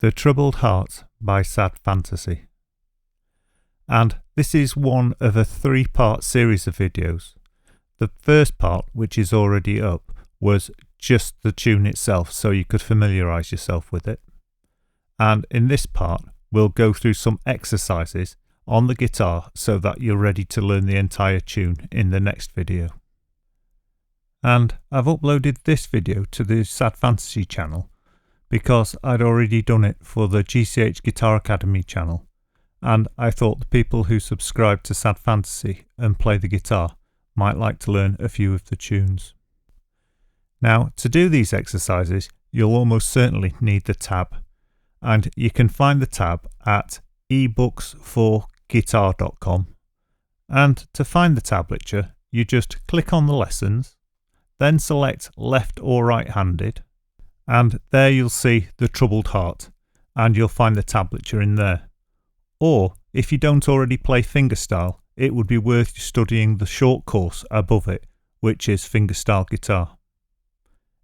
The Troubled Heart by Sad Fantasy. And this is one of a 3-part series of videos. The first part, which is already up, was just the tune itself, so you could familiarise yourself with it. And in this part, we'll go through some exercises on the guitar so that you're ready to learn the entire tune in the next video. And I've uploaded this video to the Sad Fantasy channel because I'd already done it for the GCH Guitar Academy channel, and I thought the people who subscribe to Sad Fantasy and play the guitar might like to learn a few of the tunes. Now, to do these exercises, you'll almost certainly need the tab, and you can find the tab at ebooksforguitar.com. And to find the tablature, you just click on the lessons, then select left or right-handed, and there you'll see the Troubled Heart, and you'll find the tablature in there. Or, if you don't already play fingerstyle, it would be worth studying the short course above it, which is fingerstyle guitar.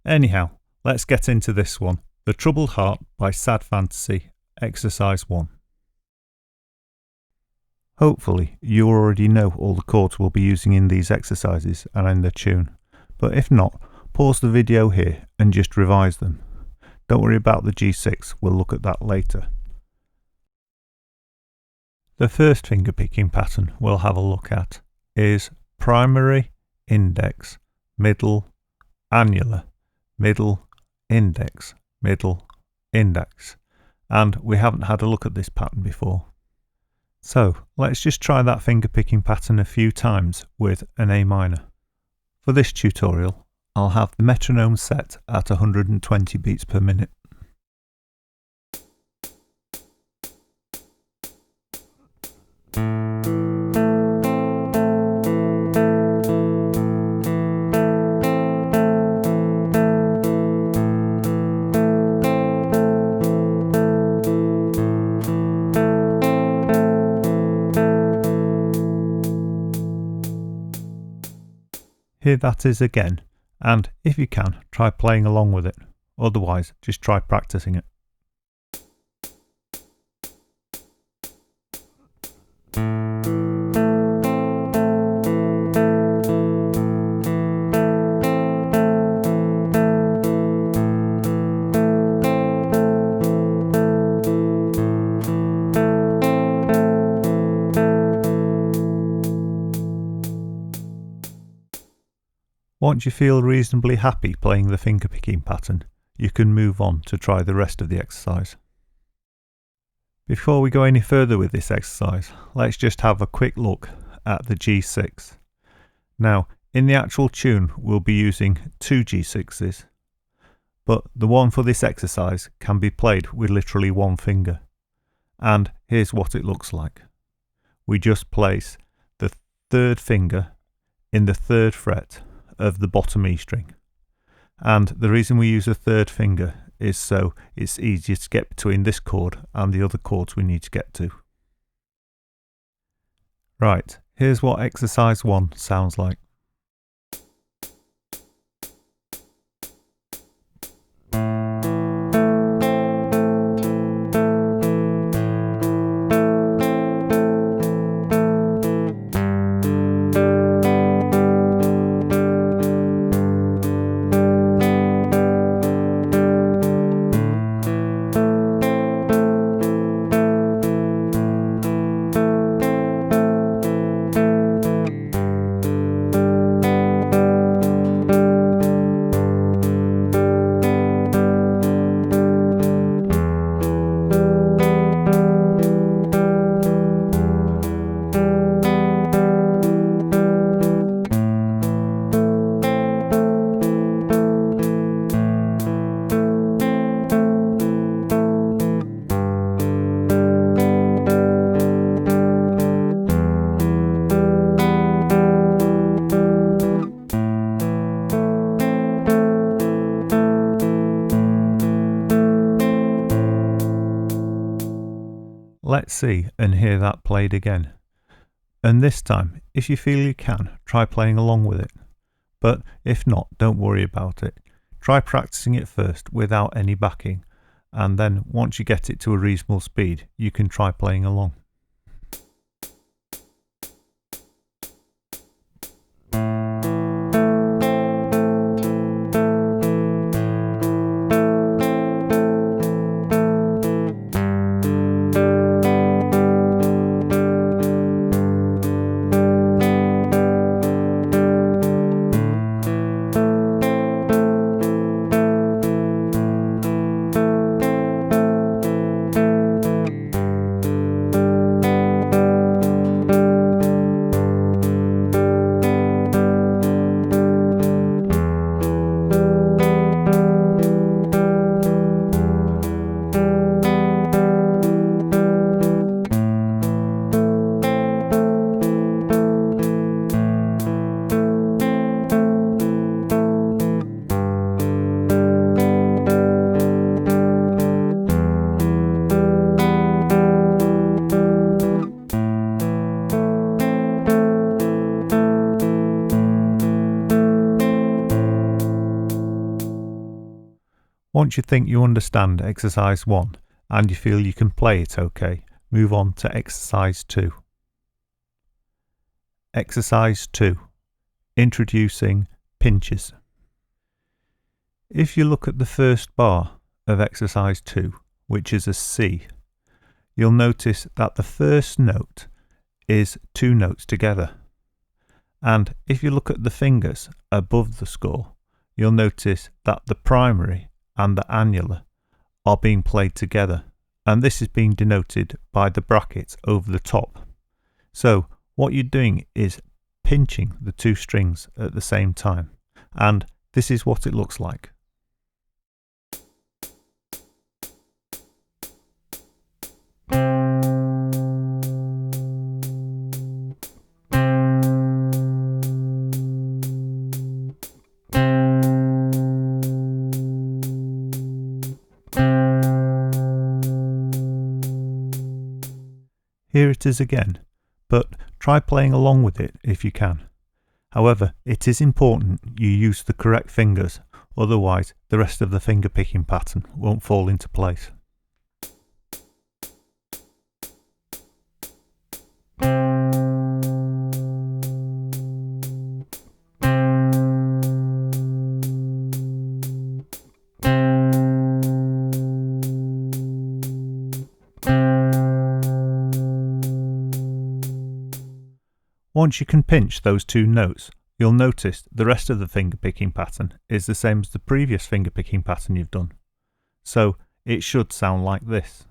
Anyhow, let's get into this one, The Troubled Heart by Sad Fantasy, Exercise 1. Hopefully you already know all the chords we'll be using in these exercises and in the tune, but if not, pause the video here and just revise them. Don't worry about the G6, we'll look at that later. The first finger picking pattern we'll have a look at is primary, index, middle, annular, middle, index, middle, index. And we haven't had a look at this pattern before. So let's just try that finger picking pattern a few times with an A minor. For this tutorial, I'll have the metronome set at 120 beats per minute. Here that is again, and if you can, try playing along with it, otherwise just try practicing it. Once you feel reasonably happy playing the finger picking pattern, you can move on to try the rest of the exercise. Before we go any further with this exercise, let's just have a quick look at the G6. Now, in the actual tune we'll be using 2 G6s, but the one for this exercise can be played with literally one finger. And here's what it looks like. We just place the 3rd finger in the 3rd fret of the bottom E string, and the reason we use a 3rd finger is so it's easier to get between this chord and the other chords we need to get to. Right, here's what exercise 1 sounds like. Let's see and hear that played again. And this time, if you feel you can, try playing along with it. But if not, don't worry about it. Try practicing it first without any backing, and then once you get it to a reasonable speed, you can try playing along. Once you think you understand exercise 1 and you feel you can play it okay, move on to exercise 2. Exercise 2. Introducing pinches. If you look at the first bar of exercise 2, which is a C, you'll notice that the first note is 2 notes together. And if you look at the fingers above the score, you'll notice that the primary and the annular are being played together, and this is being denoted by the brackets over the top. So what you're doing is pinching the 2 strings at the same time, and this is what it looks like. Here it is again, but try playing along with it if you can. However, it is important you use the correct fingers, otherwise the rest of the finger picking pattern won't fall into place. Once you can pinch those 2 notes, you'll notice the rest of the finger picking pattern is the same as the previous finger picking pattern you've done. So it should sound like this.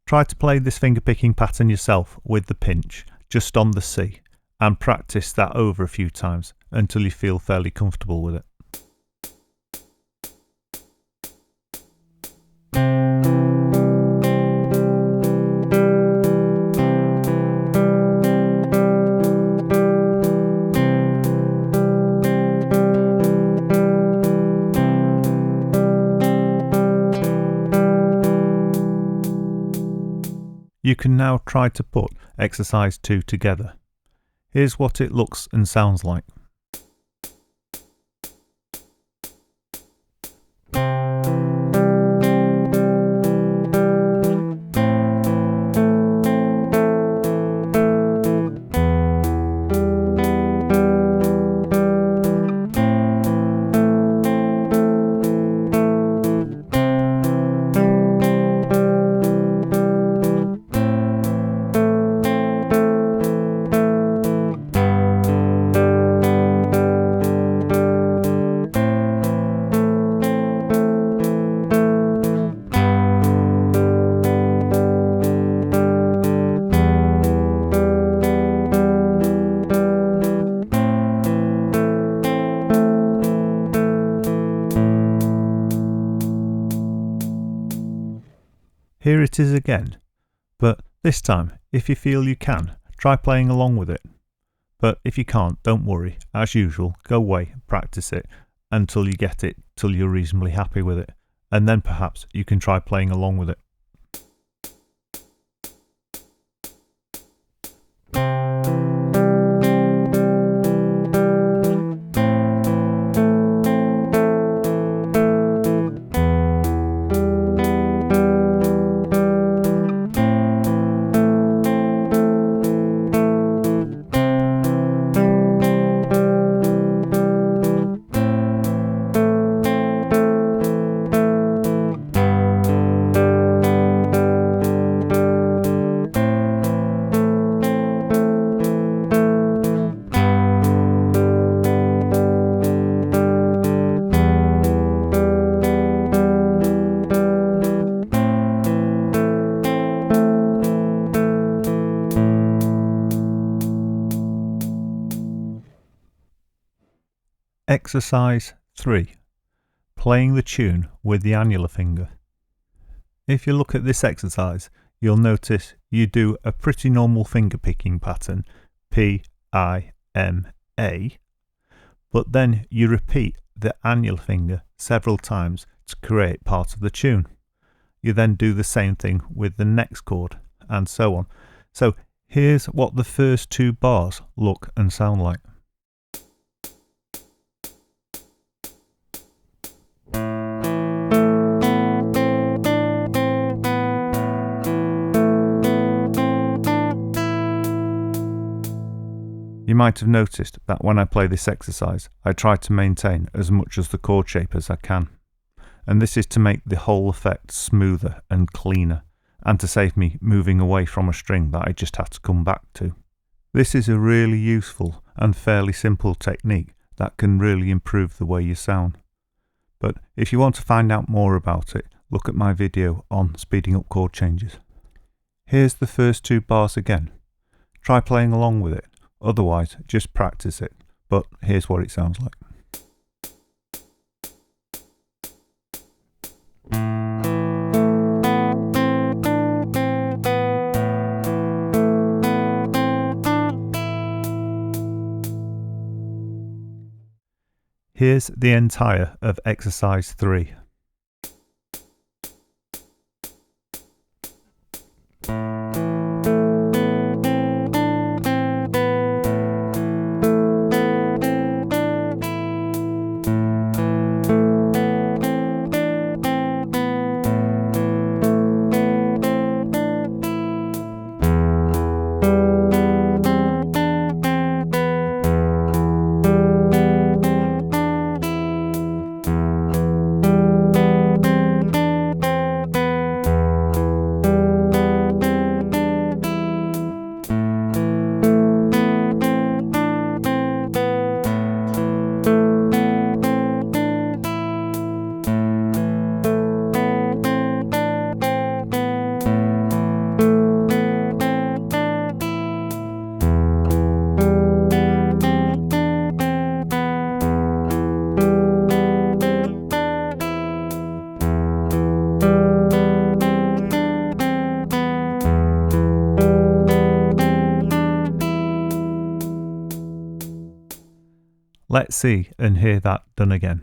Try to play this finger picking pattern yourself with the pinch just on the C and practice that over a few times until you feel fairly comfortable with it. You can now try to put exercise 2 together. Here's what it looks and sounds like. Here it is again, but this time, if you feel you can, try playing along with it. But if you can't, don't worry. As usual, go away and practice it until you get it, till you're reasonably happy with it. And then perhaps you can try playing along with it. Exercise 3. Playing the tune with the annular finger. If you look at this exercise, you'll notice you do a pretty normal finger picking pattern, P-I-M-A, but then you repeat the annular finger several times to create part of the tune. You then do the same thing with the next chord, and so on. So here's what the first 2 bars look and sound like. You might have noticed that when I play this exercise, I try to maintain as much as the chord shape as I can. And this is to make the whole effect smoother and cleaner, and to save me moving away from a string that I just had to come back to. This is a really useful and fairly simple technique that can really improve the way you sound. But if you want to find out more about it, look at my video on speeding up chord changes. Here's the first 2 bars again. Try playing along with it. Otherwise, just practice it, but here's what it sounds like. Here's the entire of exercise 3. Let's see and hear that done again.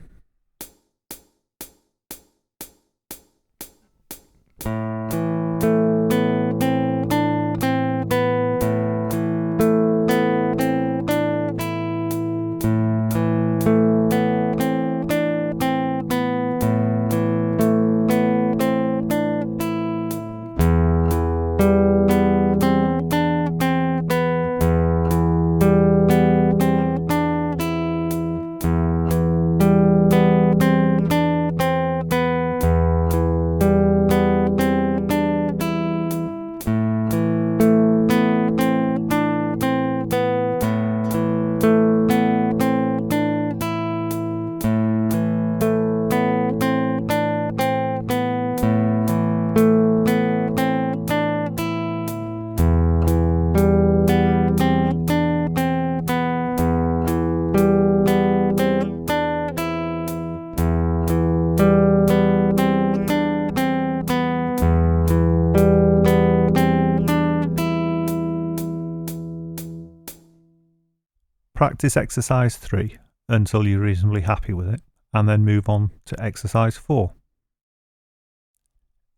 practice exercise 3 until you're reasonably happy with it, and then move on to exercise 4.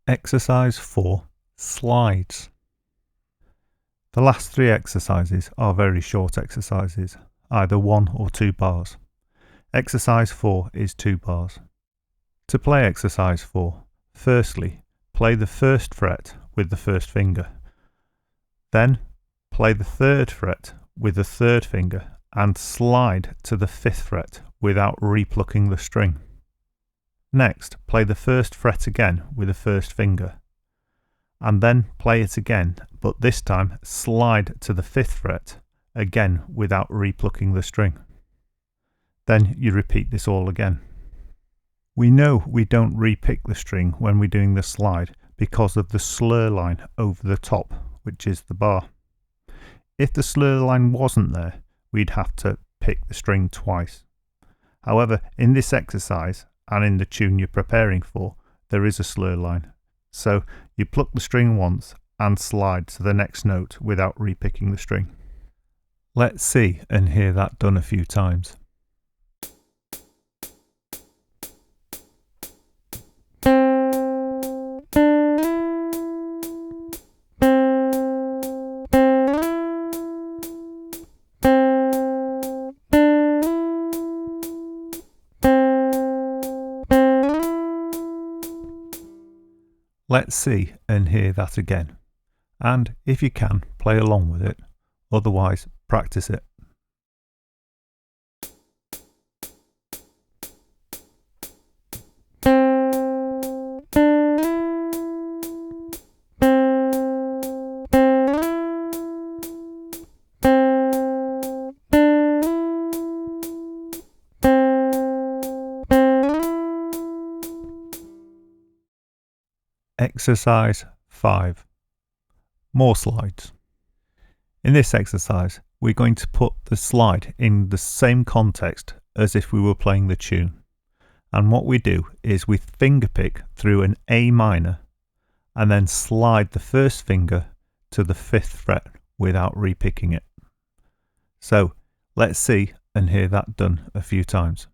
Exercise 4, slides. The last 3 exercises are very short exercises, either 1 or 2 bars. Exercise 4 is 2 bars. To play exercise 4, firstly, play the 1st fret with the 1st finger. Then, play the 3rd fret with the 3rd finger and slide to the 5th fret without replucking the string. Next, play the 1st fret again with the 1st finger, and then play it again, but this time slide to the 5th fret again without replucking the string. Then you repeat this all again. We know we don't repick the string when we're doing the slide because of the slur line over the top, which is the bar. If the slur line wasn't there, we'd have to pick the string twice. However, in this exercise and in the tune you're preparing for, there is a slur line. So you pluck the string once and slide to the next note without repicking the string. Let's see and hear that done a few times. Let's see and hear that again, and if you can, play along with it, otherwise practice it. Exercise 5. More slides. In this exercise, we're going to put the slide in the same context as if we were playing the tune. And what we do is we fingerpick through an A minor and then slide the 1st finger to the 5th fret without repicking it. So let's see and hear that done a few times.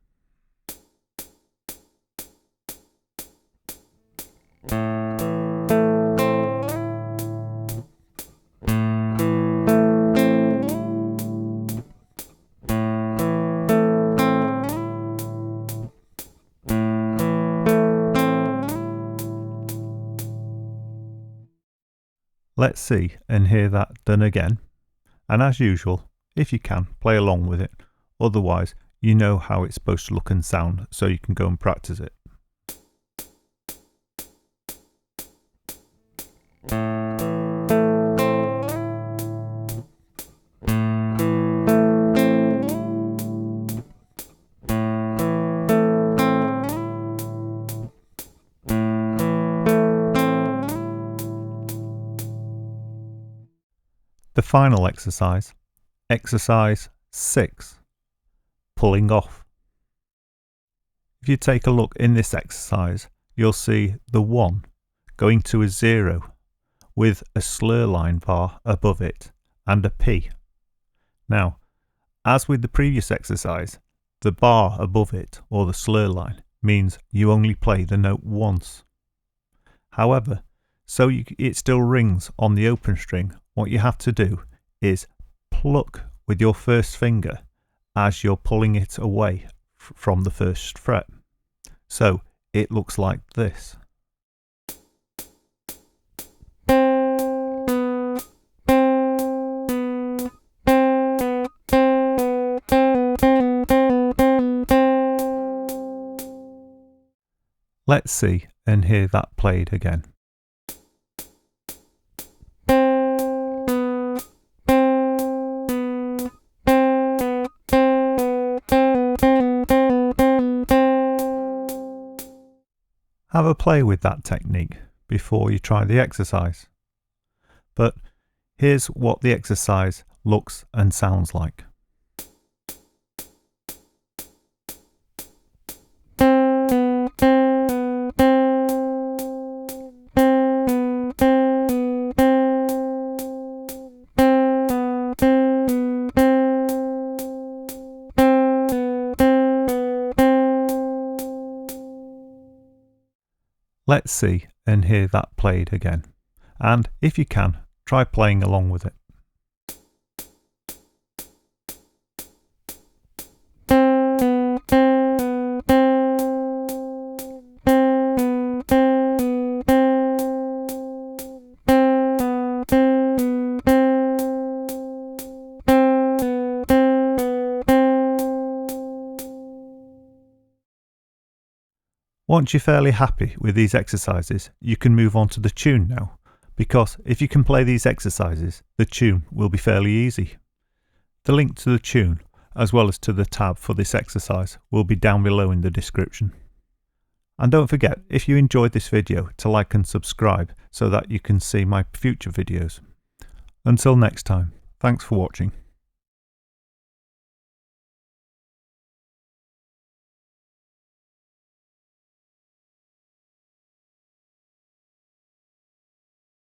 Let's see and hear that done again, and as usual, if you can, play along with it, otherwise you know how it's supposed to look and sound, so you can go and practice it. The final exercise, exercise 6, pulling off. If you take a look in this exercise, you'll see the 1 going to a 0 with a slur line bar above it and a P. Now, as with the previous exercise, the bar above it, or the slur line, means you only play the note once. However, so it still rings on the open string, what you have to do is pluck with your 1st finger as you're pulling it away from the 1st fret. So it looks like this. Let's see and hear that played again. Have a play with that technique before you try the exercise. But here's what the exercise looks and sounds like. Let's see and hear that played again. And if you can, try playing along with it. Once you're fairly happy with these exercises, you can move on to the tune now, because if you can play these exercises, the tune will be fairly easy. The link to the tune, as well as to the tab for this exercise, will be down below in the description. And don't forget, if you enjoyed this video, to like and subscribe so that you can see my future videos. Until next time, thanks for watching.